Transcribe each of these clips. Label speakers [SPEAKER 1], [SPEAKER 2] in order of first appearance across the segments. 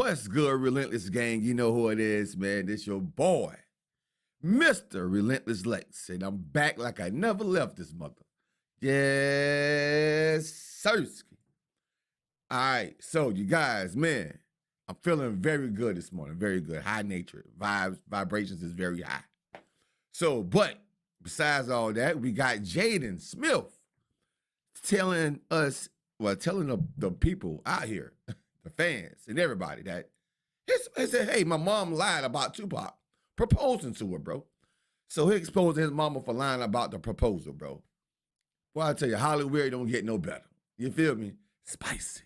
[SPEAKER 1] What's good, Relentless Gang? You know who it is, man. This your boy, Mr. Relentless Lex. And I'm back like I never left this mother. Yes, Sirski. All right, so you guys, man, I'm feeling very good this morning. Very good. High nature. Vibrations is very high. So, but besides all that, we got Jaden Smith telling us, well, telling the people out here, the fans and everybody, that he said, hey, my mom lied about Tupac proposing to her, bro. So he exposed his mama for lying about the proposal, bro. Well, I tell you, Hollywood don't get no better. You feel me? Spicy.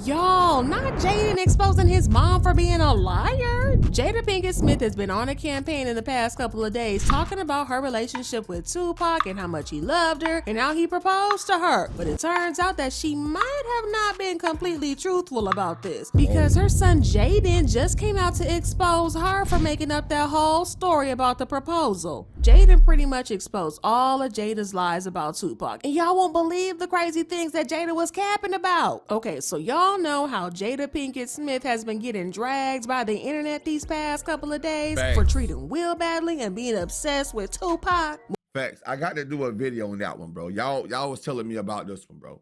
[SPEAKER 2] Y'all, not Jaden exposing his mom for being a liar. Jada Pinkett Smith has been on a campaign in the past couple of days talking about her relationship with Tupac and how much he loved her and how he proposed to her. But it turns out that she might have not been completely truthful about this, because her son Jaden just came out to expose her for making up that whole story about the proposal. Jaden pretty much exposed all of Jada's lies about Tupac, and y'all won't believe the crazy things that Jada was capping about. Okay, so y'all know how Jada Pinkett Smith has been getting dragged by the internet these past couple of days for treating Will badly and being obsessed with Tupac.
[SPEAKER 1] Facts. I got to do a video on that one, bro. Y'all was telling me about this one, bro.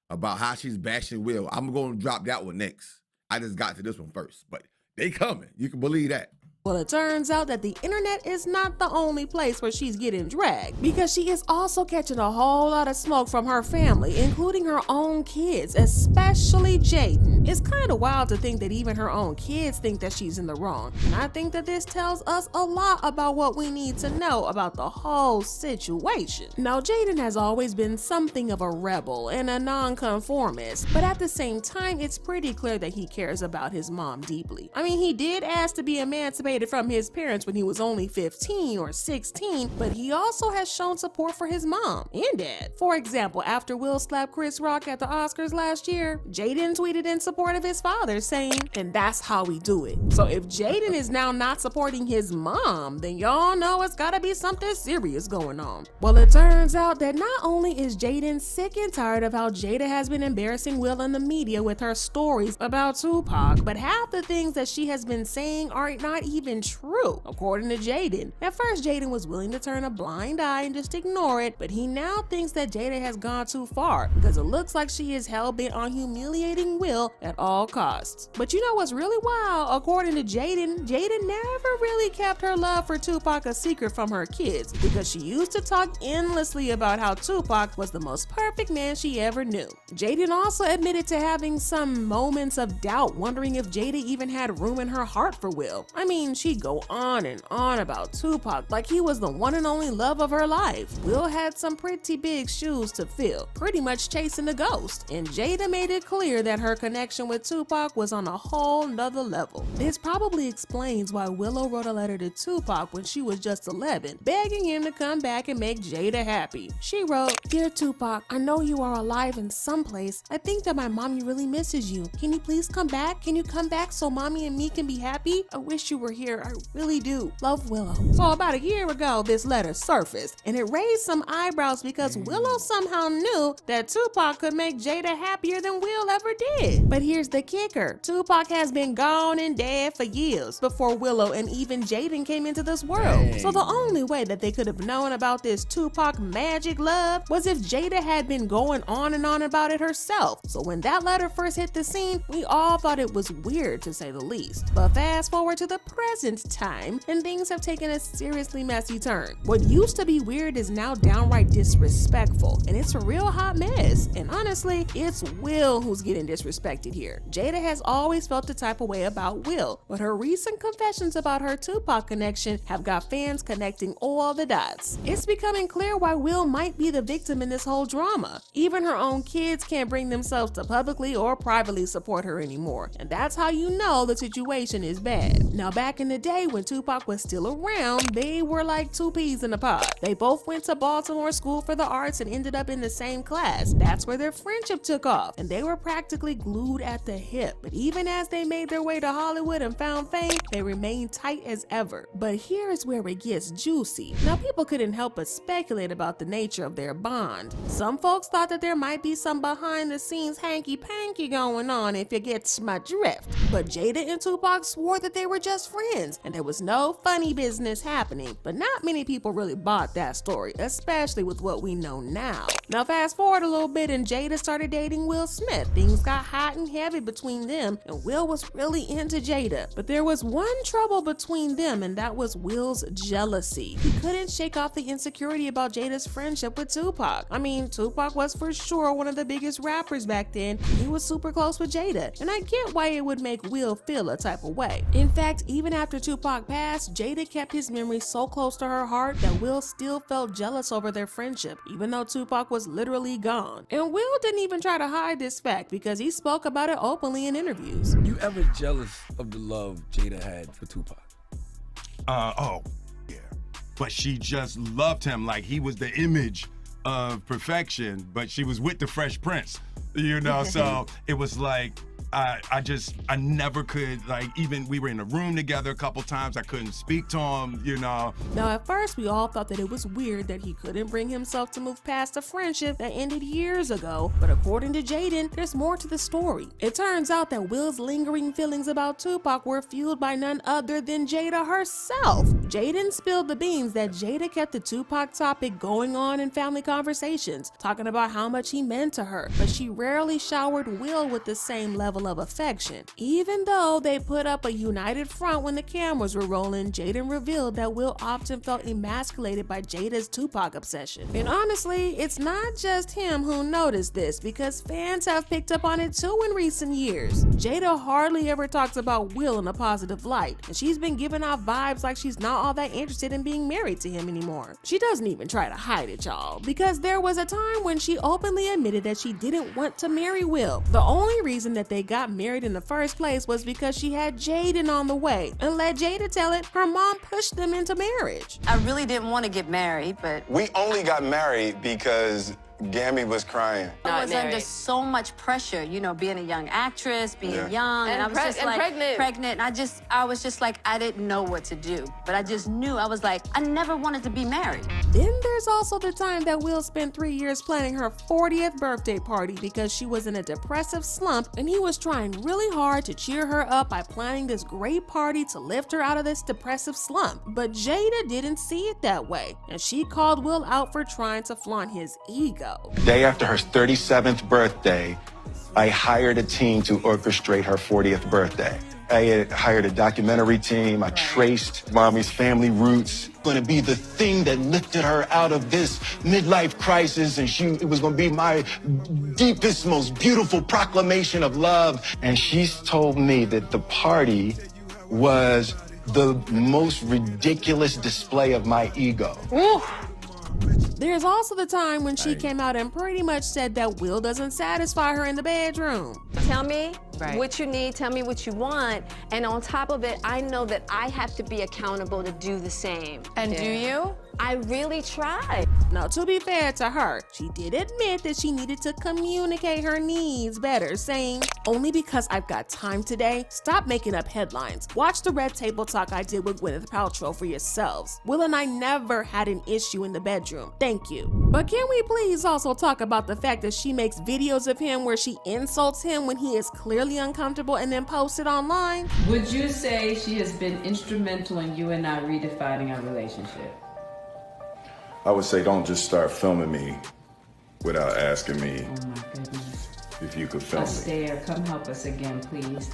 [SPEAKER 1] About how she's bashing Will. I'm going to drop that one next. I just got to this one first, but they coming. You can believe that.
[SPEAKER 2] Well, it turns out that the internet is not the only place where she's getting dragged, because she is also catching a whole lot of smoke from her family, including her own kids, especially Jaden. It's kind of wild to think that even her own kids think that she's in the wrong, and I think that this tells us a lot about what we need to know about the whole situation. Now, Jaden has always been something of a rebel and a nonconformist, but at the same time, it's pretty clear that he cares about his mom deeply. I mean, he did ask to be emancipated from his parents when he was only 15 or 16, but he also has shown support for his mom and dad. For example, after Will slapped Chris Rock at the Oscars last year, Jaden tweeted in support of his father, saying, "And that's how we do it." So if Jaden is now not supporting his mom, then y'all know it's gotta be something serious going on. Well, it turns out that not only is Jaden sick and tired of how Jada has been embarrassing Will in the media with her stories about Tupac, but half the things that she has been saying are not even true, according to Jaden. At first, Jaden was willing to turn a blind eye and just ignore it, but he now thinks that Jada has gone too far, because it looks like she is hell-bent on humiliating Will at all costs. But you know what's really wild? According to Jaden never really kept her love for Tupac a secret from her kids, because she used to talk endlessly about how Tupac was the most perfect man she ever knew. Jaden also admitted to having some moments of doubt, wondering if Jada even had room in her heart for Will. I mean, she'd go on and on about Tupac like he was the one and only love of her life. Will had some pretty big shoes to fill, pretty much chasing a ghost, and Jada made it clear that her connection with Tupac was on a whole nother level. This probably explains why Willow wrote a letter to Tupac when she was just 11, begging him to come back and make Jada happy. She wrote, "Dear Tupac, I know you are alive in some place. I think that my mommy really misses you. Can you please come back? Can you come back so mommy and me can be happy? I wish you were here. I really do. Love, Willow." So about a year ago, this letter surfaced, and it raised some eyebrows because Willow somehow knew that Tupac could make Jada happier than Will ever did. But here's the kicker. Tupac has been gone and dead for years before Willow and even Jaden came into this world. So the only way that they could have known about this Tupac magic love was if Jada had been going on and on about it herself. So when that letter first hit the scene, we all thought it was weird, to say the least. But fast forward to the present time, and things have taken a seriously messy turn. What used to be weird is now downright disrespectful, and it's a real hot mess. And honestly, it's Will who's getting disrespected here. Jada has always felt the type of way about Will, but her recent confessions about her Tupac connection have got fans connecting all the dots. It's becoming clear why Will might be the victim in this whole drama. Even her own kids can't bring themselves to publicly or privately support her anymore, and that's how you know the situation is bad. Now, back in the day when Tupac was still around, they were like two peas in a pod. They both went to Baltimore School for the Arts and ended up in the same class. That's where their friendship took off, and they were practically glued at the hip. But even as they made their way to Hollywood and found fame, they remained tight as ever. But here's where it gets juicy. Now, people couldn't help but speculate about the nature of their bond. Some folks thought that there might be some behind-the-scenes hanky panky going on, if you get my drift. But Jada and Tupac swore that they were just friends, and there was no funny business happening. But not many people really bought that story, especially with what we know now. Now, fast forward a little bit, and Jada started dating Will Smith. Things got hot and heavy between them, and Will was really into Jada. But there was one trouble between them, and that was Will's jealousy. He couldn't shake off the insecurity about Jada's friendship with Tupac. I mean, Tupac was for sure one of the biggest rappers back then. He was super close with Jada, and I get why it would make Will feel a type of way. In fact, even after Tupac passed, Jada kept his memory so close to her heart that Will still felt jealous over their friendship, even though Tupac was literally gone. And Will didn't even try to hide this fact because he spoke about it openly in interviews.
[SPEAKER 3] You ever jealous of the love Jada had for Tupac?
[SPEAKER 4] Oh, yeah. But she just loved him like he was the image of perfection, but she was with the Fresh Prince, you know? So it was like, I never could, like, even we were in a room together a couple times, I couldn't speak to him, you know.
[SPEAKER 2] Now, at first, we all thought that it was weird that he couldn't bring himself to move past a friendship that ended years ago, but according to Jaden, there's more to the story. It turns out that Will's lingering feelings about Tupac were fueled by none other than Jada herself. Jaden spilled the beans that Jada kept the Tupac topic going on in family conversations, talking about how much he meant to her, but she rarely showered Will with the same level of affection. Even though they put up a united front when the cameras were rolling, Jaden revealed that Will often felt emasculated by Jada's Tupac obsession. And honestly, it's not just him who noticed this, because fans have picked up on it too in recent years. Jada hardly ever talks about Will in a positive light, and she's been giving off vibes like she's not all that interested in being married to him anymore. She doesn't even try to hide it, y'all, because there was a time when she openly admitted that she didn't want to marry Will. The only reason that they got married in the first place was because she had Jaden on the way, and let Jada tell it, her mom pushed them into marriage.
[SPEAKER 5] I really didn't want to get married, but
[SPEAKER 6] We only got married because Gammy was crying.
[SPEAKER 5] I was under so much pressure, you know, being a young actress, being young, and I was just like pregnant. And I was just like, I didn't know what to do, but I just knew. I was like, I never wanted to be married.
[SPEAKER 2] Then there's also the time that Will spent 3 years planning her 40th birthday party because she was in a depressive slump, and he was trying really hard to cheer her up by planning this great party to lift her out of this depressive slump. But Jada didn't see it that way, and she called Will out for trying to flaunt his ego.
[SPEAKER 6] Day after her 37th birthday, I hired a team to orchestrate her 40th birthday. I had hired a documentary team. I traced Mommy's family roots. Going to be the thing that lifted her out of this midlife crisis, and it was going to be my deepest, most beautiful proclamation of love. And she's told me that the party was the most ridiculous display of my ego.
[SPEAKER 5] Woo.
[SPEAKER 2] There's also the time when she came out and pretty much said that Will doesn't satisfy her in the bedroom.
[SPEAKER 7] Tell me what you need, tell me what you want, and on top of it, I know that I have to be accountable to do the same.
[SPEAKER 5] And do you?
[SPEAKER 7] I really tried.
[SPEAKER 2] Now, to be fair to her, she did admit that she needed to communicate her needs better, saying, "Only because I've got time today, stop making up headlines. Watch the Red Table Talk I did with Gwyneth Paltrow for yourselves. Will and I never had an issue in the bedroom. Thank you." But can we please also talk about the fact that she makes videos of him where she insults him when he is clearly uncomfortable and then posts it online?
[SPEAKER 8] Would you say she has been instrumental in you and I redefining our relationship?
[SPEAKER 9] I would say don't just start filming me without asking me
[SPEAKER 8] Oh my goodness.
[SPEAKER 9] if you could film me.
[SPEAKER 8] Astaire, come help us again, please.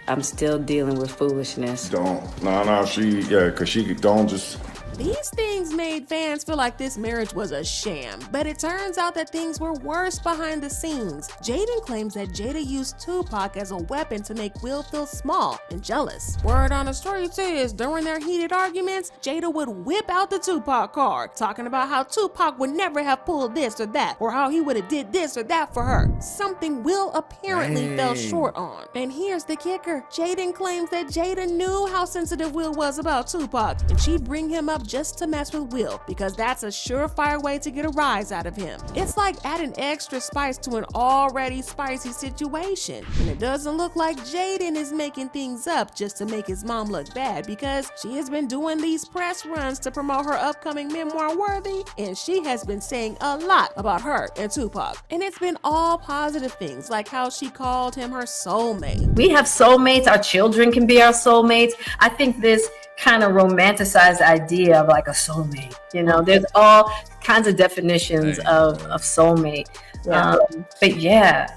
[SPEAKER 5] I'm still dealing with foolishness.
[SPEAKER 9] Don't, cause she don't just.
[SPEAKER 2] These things made fans feel like this marriage was a sham, but it turns out that things were worse behind the scenes. Jaden claims that Jada used Tupac as a weapon to make Will feel small and jealous. Word on the street is, during their heated arguments, Jada would whip out the Tupac card, talking about how Tupac would never have pulled this or that, or how he would have did this or that for her, something Will apparently fell short on. And here's the kicker, Jaden claims that Jada knew how sensitive Will was about Tupac, and she'd bring him up just to mess with with Will because that's a surefire way to get a rise out of him. It's like adding extra spice to an already spicy situation. And it doesn't look like Jaden is making things up just to make his mom look bad because she has been doing these press runs to promote her upcoming memoir Worthy, and she has been saying a lot about her and Tupac. And it's been all positive things like how she called him her soulmate.
[SPEAKER 10] We have soulmates, our children can be our soulmates. I think this kind of romanticized idea of like a soulmate, you know, there's all kinds of definitions of soulmate.
[SPEAKER 2] Yeah.
[SPEAKER 10] But yeah,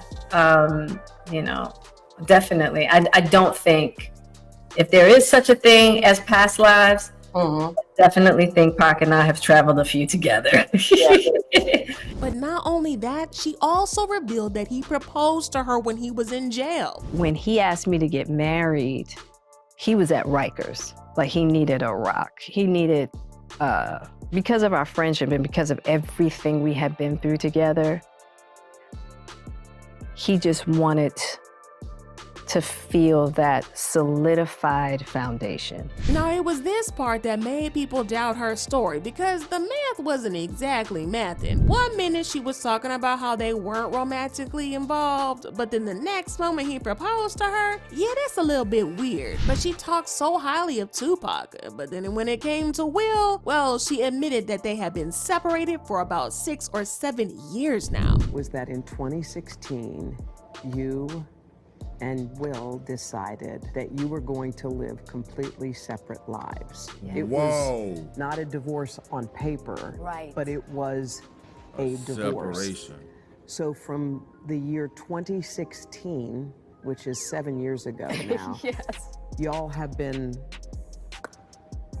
[SPEAKER 10] you know, definitely. I don't think, if there is such a thing as past lives, I definitely think Pac and I have traveled a few together.
[SPEAKER 2] But not only that, she also revealed that he proposed to her when he was in jail.
[SPEAKER 7] When he asked me to get married, he was at Rikers. Like, he needed a rock. He needed, because of our friendship and because of everything we had been through together, he just wanted to feel that solidified foundation.
[SPEAKER 2] Now, it was this part that made people doubt her story because the math wasn't exactly mathing. One minute she was talking about how they weren't romantically involved, but then the next moment he proposed to her. Yeah, that's a little bit weird, but she talked so highly of Tupac. But then when it came to Will, well, she admitted that they had been separated for about 6 or 7 years now.
[SPEAKER 11] Was that in 2016, you and Will decided that you were going to live completely separate lives.
[SPEAKER 7] Yeah.
[SPEAKER 11] It was not a divorce on paper,
[SPEAKER 5] Right.
[SPEAKER 11] but it was a divorce.
[SPEAKER 1] Separation.
[SPEAKER 11] So from the year 2016, which is 7 years ago now,
[SPEAKER 7] Yes.
[SPEAKER 11] y'all have been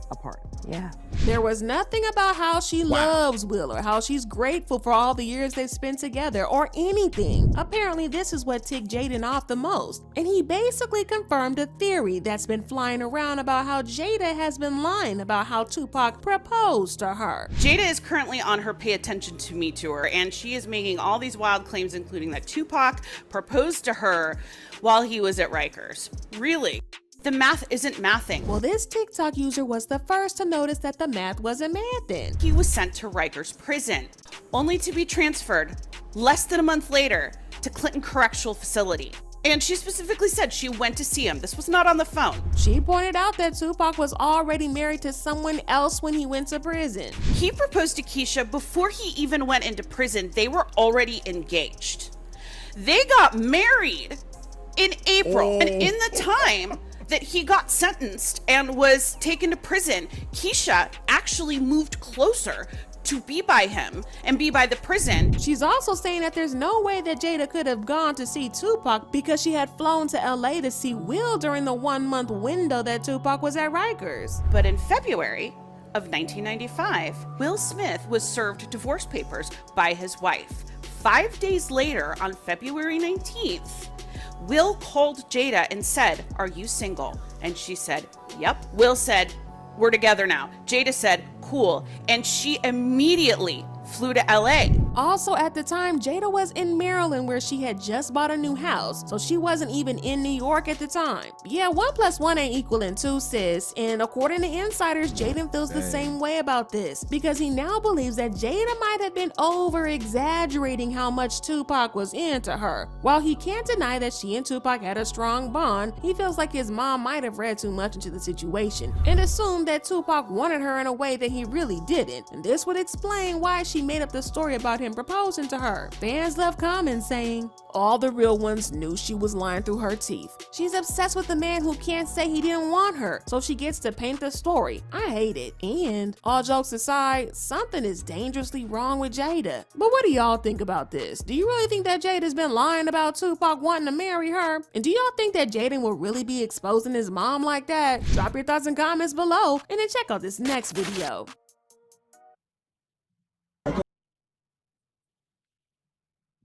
[SPEAKER 11] apart.
[SPEAKER 7] Yeah.
[SPEAKER 2] There was nothing about how she loves Will or how she's grateful for all the years they've spent together or anything. Apparently, this is what ticked Jaden off the most. And he basically confirmed a theory that's been flying around about how Jada has been lying about how Tupac proposed to her.
[SPEAKER 12] Jada is currently on her Pay Attention to Me tour, and she is making all these wild claims, including that Tupac proposed to her while he was at Rikers. Really? The math isn't mathing.
[SPEAKER 2] Well, this TikTok user was the first to notice that the math wasn't mathing.
[SPEAKER 12] He was sent to Rikers prison, only to be transferred less than a month later to Clinton Correctional Facility. And she specifically said she went to see him. This was not on the phone.
[SPEAKER 2] She pointed out that Tupac was already married to someone else when he went to prison.
[SPEAKER 12] He proposed to Keisha before he even went into prison. They were already engaged. They got married in April. And in the time that he got sentenced and was taken to prison, Keisha actually moved closer to be by him and be by the prison.
[SPEAKER 2] She's also saying that there's no way that Jada could have gone to see Tupac because she had flown to LA to see Will during the 1-month window that Tupac was at Rikers.
[SPEAKER 12] But in February of 1995, Will Smith was served divorce papers by his wife. 5 days later, on February 19th, Will called Jada and said, "Are you single?" And she said, "Yep." Will said, "We're together now." Jada said, "Cool." And she immediately flew to LA.
[SPEAKER 2] Also at the time, Jada was in Maryland where she had just bought a new house, so she wasn't even in New York at the time. Yeah, 1 + 1 ain't equaling 2, sis, and according to insiders, Jaden feels the same way about this because he now believes that Jada might have been over-exaggerating how much Tupac was into her. While he can't deny that she and Tupac had a strong bond, he feels like his mom might have read too much into the situation and assumed that Tupac wanted her in a way that he really didn't, and this would explain why she made up the story about him proposing to her. Fans left comments saying, "All the real ones knew she was lying through her teeth. She's obsessed with the man who can't say he didn't want her, so she gets to paint the story. I hate it." And all jokes aside, something is dangerously wrong with Jada. But what do y'all think about this? Do you really think that Jada's been lying about Tupac wanting to marry her? And do y'all think that Jaden will really be exposing his mom like that? Drop your thoughts and comments below, and then check out this next video.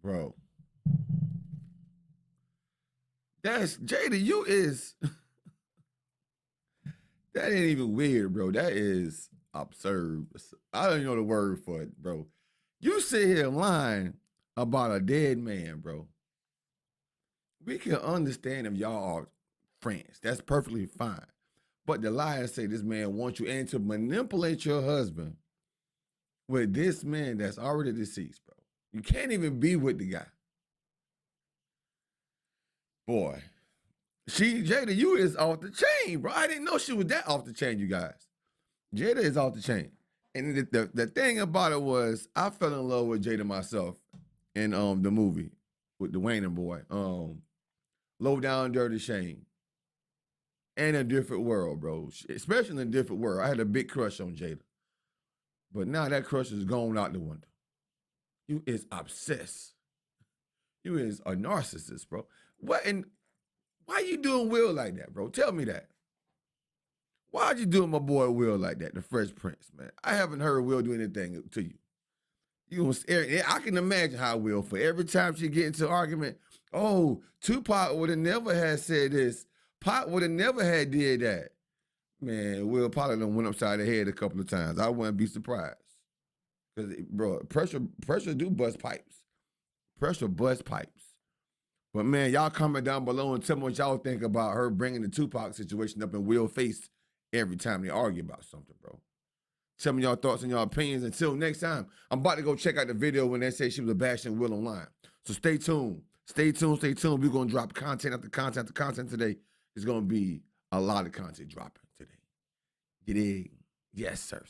[SPEAKER 1] Bro. That's Jada, you is that ain't even weird, bro. That is absurd. I don't even know the word for it, bro. You sit here lying about a dead man, bro. We can understand if y'all are friends. That's perfectly fine. But to lie and say this man wants you and to manipulate your husband with this man that's already deceased, bro. You can't even be with the guy. Boy, Jada, you is off the chain, bro. I didn't know she was that off the chain, you guys. Jada is off the chain. And the thing about it was, I fell in love with Jada myself in the movie with the Wayne boy, Low Down Dirty Shame. In a Different World, bro. Especially in A Different World. I had a big crush on Jada. But now that crush is gone out the window. You is obsessed. You is a narcissist, bro. Why you doing Will like that, bro? Tell me that. Why'd you doing my boy Will like that, the Fresh Prince, man? I haven't heard Will do anything to you. I can imagine how Will, for every time she get into an argument, oh, Tupac would have never had said this. Pac would have never had did that. Man, Will probably done went upside the head a couple of times. I wouldn't be surprised. Because, bro, pressure do bust pipes. Pressure bust pipes. But, man, y'all comment down below and tell me what y'all think about her bringing the Tupac situation up in Will's face every time they argue about something, bro. Tell me y'all thoughts and y'all opinions. Until next time, I'm about to go check out the video when they say she was bashing Will online. So stay tuned. Stay tuned. Stay tuned. We're going to drop content after content after content today. There's going to be a lot of content dropping today. Get in? Yes, sir.